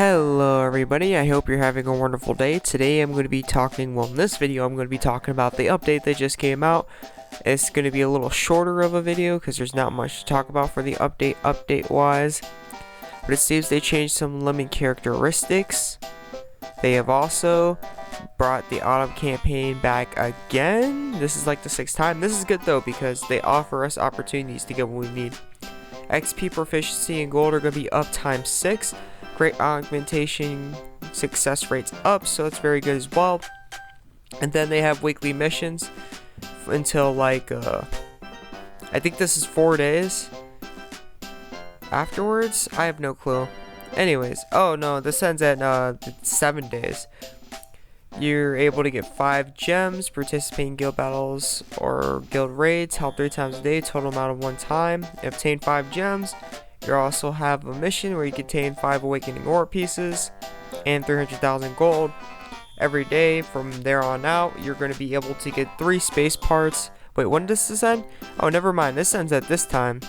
Hello everybody, I hope you're having a wonderful day. Today I'm going to be talking, in this video I'm going to be talking about the update that just came out. It's going to be a little shorter of a video because there's not much to talk about for the update wise. But it seems they changed some lemon characteristics. They have also brought the autumn campaign back again. This is like the 6th time. This is good though because they offer us opportunities to get what we need. XP proficiency and gold are going to be up times 6. Great augmentation success rates up, so it's very good as well. And then they have weekly missions until like I think this is 4 days. Afterwards, I have no clue. Anyways, oh no, this ends at 7 days. You're able to get 5 gems, participate in guild battles or guild raids, held 3 times a day, total amount of 1 time, and obtain 5 gems. You also have a mission where you contain 5 awakening ore pieces and 300,000 gold. Every day from there on out, you're going to be able to get 3 space parts. Wait, when does this end? Oh, never mind. This ends at this time.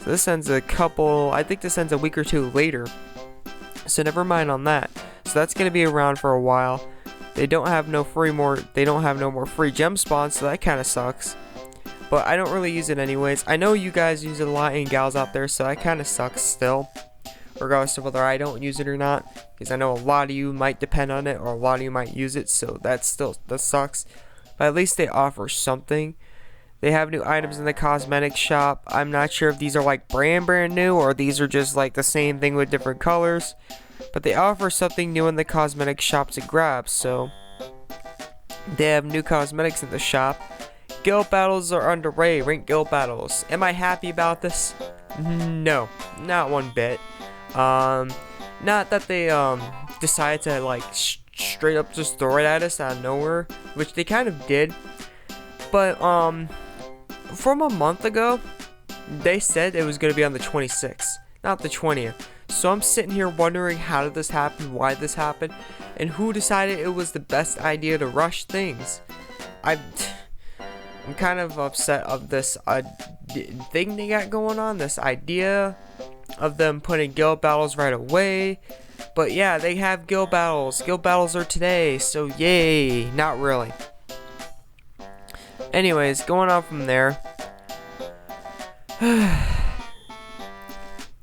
So this ends I think this ends a week or 2 later. So never mind on that. So that's going to be around for a while. They don't have no more free gem spawns, so that kind of sucks. But I don't really use it anyways. I know you guys use it a lot and gals out there, so that kind of sucks still. Regardless of whether I don't use it or not. Because I know a lot of you might depend on it or a lot of you might use it, so that sucks. But at least they offer something. They have new items in the cosmetic shop. I'm not sure if these are like brand new or these are just like the same thing with different colors. But they offer something new in the cosmetic shop to grab, so they have new cosmetics in the shop. Guild battles are underway, ranked guild battles. Am I happy about this? No, not one bit. Not that they decided to like straight up just throw it at us out of nowhere, which they kind of did. But from a month ago, they said it was gonna be on the 26th, not the 20th. So I'm sitting here wondering how did this happen, why this happened, and who decided it was the best idea to rush things. I'm kind of upset of this thing they got going on, this idea of them putting guild battles right away. But yeah, they have guild battles. Guild battles are today, so yay. Not really. Anyways, going on from there.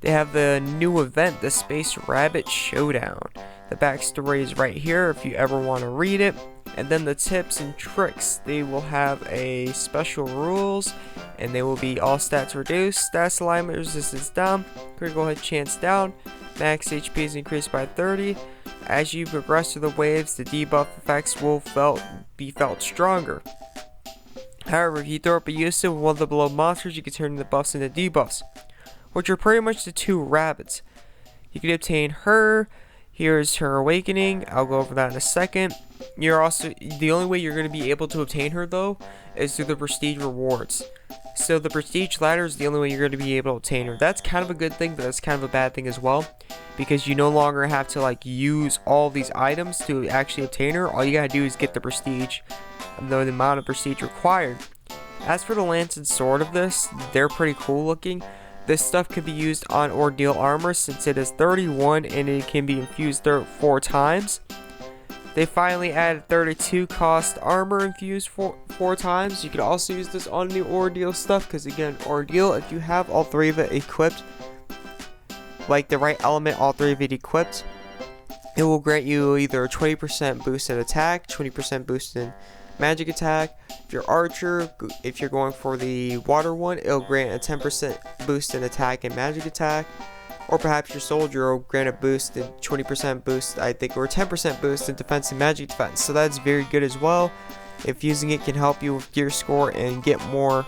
They have the new event, the Space Rabbit Showdown. The backstory is right here if you ever want to read it. And then the tips and tricks, they will have a special rules and they will be all stats reduced, stats alignment resistance down, critical hit chance down, max HP is increased by 30. As you progress through the waves, the debuff effects will be felt stronger. However, if you throw up a Unison with one of the below monsters, you can turn the buffs into debuffs, which are pretty much the 2 rabbits. You can obtain her. Here's her awakening. I'll go over that in a second. The only way you're going to be able to obtain her though is through the prestige rewards. So the prestige ladder is the only way you're going to be able to obtain her. That's kind of a good thing, but that's kind of a bad thing as well, because you no longer have to like use all these items to actually obtain her. All you gotta do is get the prestige, the amount of prestige required. As for the lance and sword of this, they're pretty cool looking. This stuff can be used on ordeal armor since it is 31 and it can be infused 4 times. They finally added 32 cost armor infused 4 times. You can also use this on new ordeal stuff because again, ordeal, if you have all 3 of it equipped, like the right element, all 3 of it equipped, it will grant you either a 20% boost in attack, 20% boost in magic attack. If you're archer, if you're going for the water one, it'll grant a 10% boost in attack and magic attack. Or perhaps your soldier will grant a boost in 20% boost, I think, or 10% boost in defense and magic defense. So that's very good as well. If using it can help you with gear score and get more,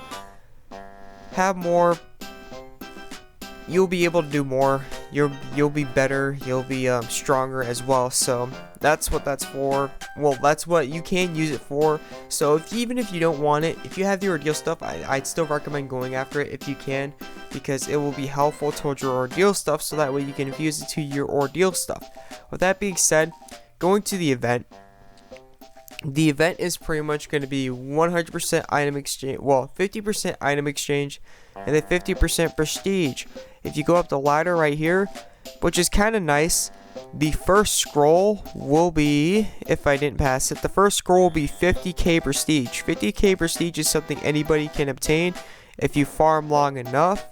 you'll be able to do more. You'll be better. You'll be stronger as well. So that's what that's for. Well, that's what you can use it for. So even if you don't want it, if you have the ordeal stuff, I'd still recommend going after it if you can, because it will be helpful towards your ordeal stuff. So that way you can infuse it to your ordeal stuff. With that being said, going to the event. The event is pretty much going to be 100% item exchange, well, 50% item exchange, and then 50% prestige. If you go up the ladder right here, which is kind of nice, The first scroll will be, if I didn't pass it, the first scroll will be 50k prestige. 50k prestige is something anybody can obtain if you farm long enough.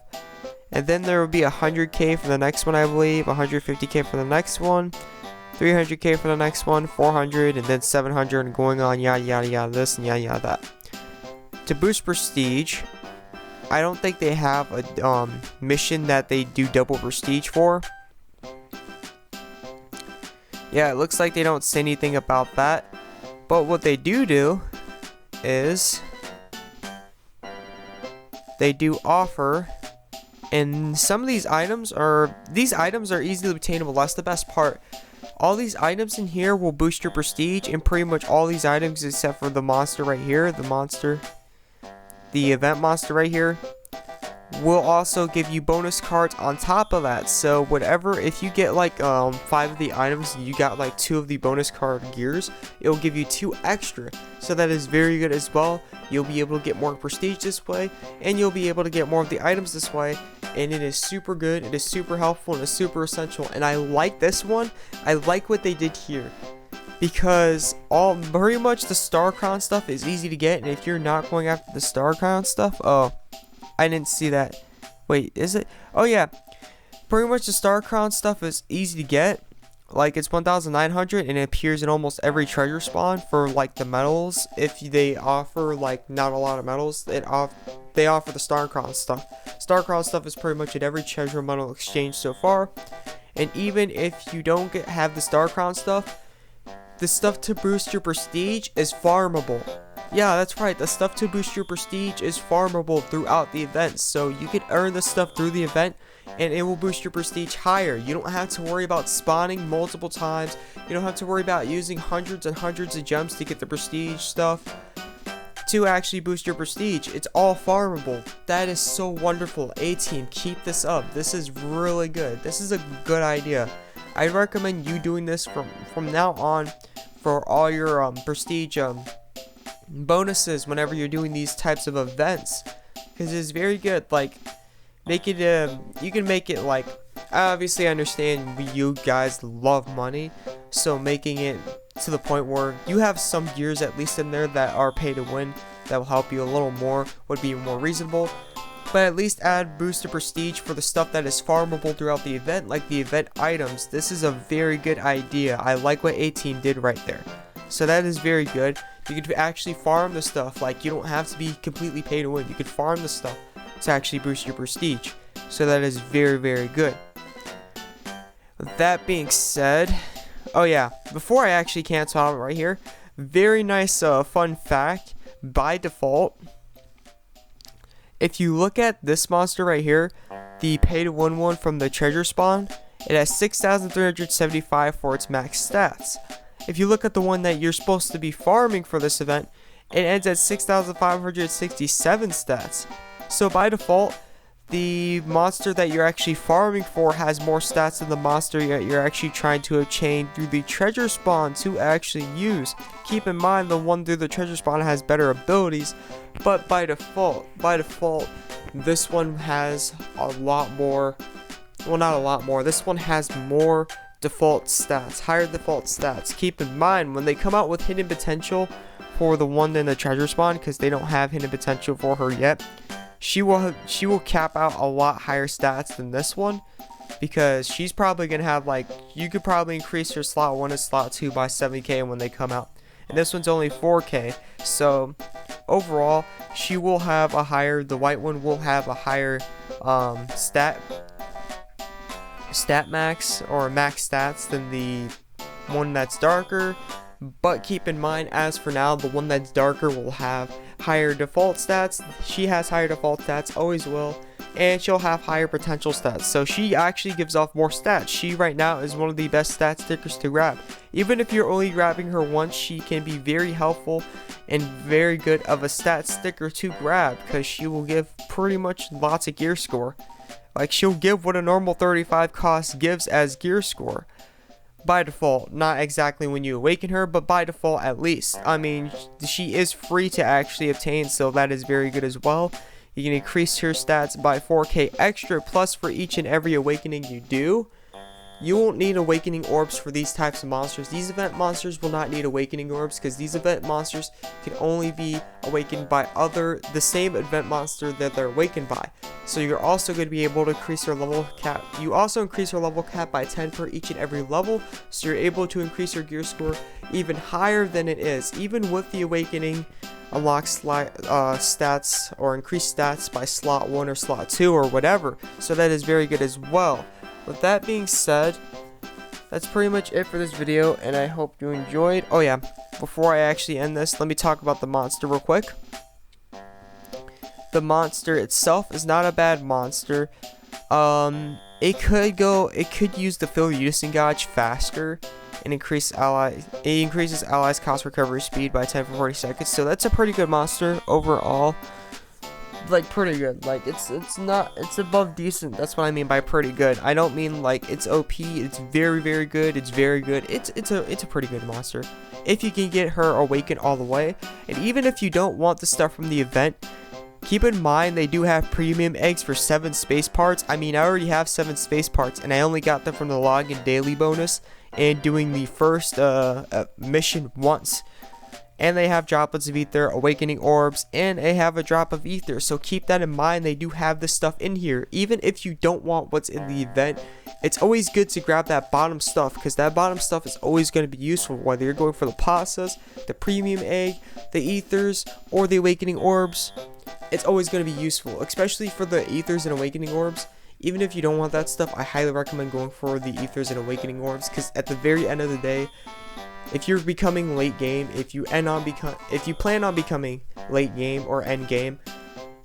And then there will be 100k for the next one, I believe, 150k for the next one, 300k for the next one, 400, and then 700, and going on, yada yada yada this and yada yada that. To boost prestige, I don't think they have a mission that they do double prestige for. Yeah, it looks like they don't say anything about that. But what they do is they do offer, and some of these items are easily obtainable. That's the best part. All these items in here will boost your prestige, and pretty much all these items except for the monster right here, the event monster right here, will also give you bonus cards on top of that. So whatever, if you get like 5 of the items, you got like 2 of the bonus card gears, it will give you 2 extra. So that is very good as well. You'll be able to get more prestige this way, and you'll be able to get more of the items this way, and it is super good, it is super helpful, and it's super essential. And I like this one. I like what they did here, because pretty much the Star Crown stuff is easy to get, and if you're not going after the Star Crown stuff, oh, I didn't see that. Wait, is it? Oh yeah, pretty much the Star Crown stuff is easy to get. Like, it's 1,900, and it appears in almost every treasure spawn. For like the medals, if they offer like not a lot of medals, they offer the Star Crown stuff. Star Crown stuff is pretty much at every treasure medal exchange so far. And even if you don't have the Star Crown stuff, the stuff to boost your prestige is farmable. Yeah, that's right, the stuff to boost your prestige is farmable throughout the event. So you can earn the stuff through the event, and it will boost your prestige higher. You don't have to worry about spawning multiple times. You don't have to worry about using hundreds and hundreds of gems to get the prestige stuff to actually boost your prestige. It's all farmable. That is so wonderful. A-Team, keep this up. This is really good. This is a good idea. I recommend you doing this from now on for all your prestige bonuses whenever you're doing these types of events, because it's very good. Like, make it you can make it, like, obviously I understand you guys love money, so making it to the point where you have some gears at least in there that are pay to win that will help you a little more would be more reasonable. But at least add boost to prestige for the stuff that is farmable throughout the event, like the event items. This is a very good idea. I like what A-Team did right there. So that is very good. You could actually farm the stuff. Like, you don't have to be completely pay to win. You could farm the stuff to actually boost your prestige. So that is very, very good. With that being said, oh yeah, before I actually cancel out right here, very nice fun fact. By default, if you look at this monster right here, the pay to win one from the treasure spawn, it has 6,375 for its max stats. If you look at the one that you're supposed to be farming for this event, it ends at 6,567 stats. So by default, the monster that you're actually farming for has more stats than the monster that you're actually trying to obtain through the treasure spawn to actually use. Keep in mind, the one through the treasure spawn has better abilities, but by default, this one has a lot more, well, not a lot more, this one has more default stats, higher default stats. Keep in mind, when they come out with hidden potential for the one in the treasure spawn, because they don't have hidden potential for her yet, she will cap out a lot higher stats than this one, because she's probably gonna have, like, you could probably increase your slot 1 and slot 2 by 70k when they come out, and this one's only 4k. So overall, she will have a higher, the white one will have a higher stat max or max stats than the one that's darker. But keep in mind, as for now, the one that's darker will have higher default stats. She has higher default stats, always will, and she'll have higher potential stats. So she actually gives off more stats. She right now is one of the best stat stickers to grab. Even if you're only grabbing her once, she can be very helpful and very good of a stat sticker to grab, because she will give pretty much lots of gear score. Like, she'll give what a normal 35 cost gives as gear score. By default, not exactly when you awaken her, but by default at least. I mean, she is free to actually obtain, so that is very good as well. You can increase her stats by 4k extra, plus for each and every awakening you do, you won't need awakening orbs for these types of monsters. These event monsters will not need awakening orbs because these event monsters can only be awakened by the same event monster that they're awakened by. So you're also going to be able to increase your level cap. You also increase your level cap by 10 for each and every level, so you're able to increase your gear score even higher than it is, even with the awakening unlock stats or increased stats by slot 1 or slot 2 or whatever. So that is very good as well. With that being said, that's pretty much it for this video, and I hope you enjoyed. Oh yeah, before I actually end this, let me talk about the monster real quick. The monster itself is not a bad monster. It could use the fill Unison gauge faster and increases allies cost recovery speed by 10 for 40 seconds. So that's a pretty good monster overall. Like pretty good. Like it's above decent. That's what I mean by pretty good. I don't mean like it's OP. It's very good. It's very good. It's a pretty good monster. If you can get her awakened all the way, and even if you don't want the stuff from the event, keep in mind they do have premium eggs for 7 space parts. I mean, I already have 7 space parts, and I only got them from the login daily bonus and doing the first mission once. And they have droplets of ether, awakening orbs, and they have a drop of ether. So keep that in mind. They do have this stuff in here. Even if you don't want what's in the event, it's always good to grab that bottom stuff, because that bottom stuff is always going to be useful, whether you're going for the pastas, the premium egg, the ethers, or the awakening orbs. It's always going to be useful, especially for the ethers and awakening orbs. Even if you don't want that stuff, I highly recommend going for the ethers and awakening orbs, because at the very end of the day, if you're becoming late game, if you plan on becoming late game or end game,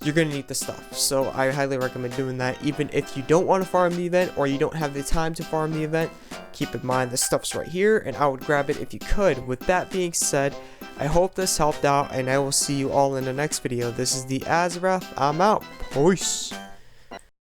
you're gonna need the stuff. So I highly recommend doing that. Even if you don't want to farm the event or you don't have the time to farm the event, keep in mind the stuff's right here, and I would grab it if you could. With that being said, I hope this helped out, and I will see you all in the next video. This is the Azrath. I'm out. Peace.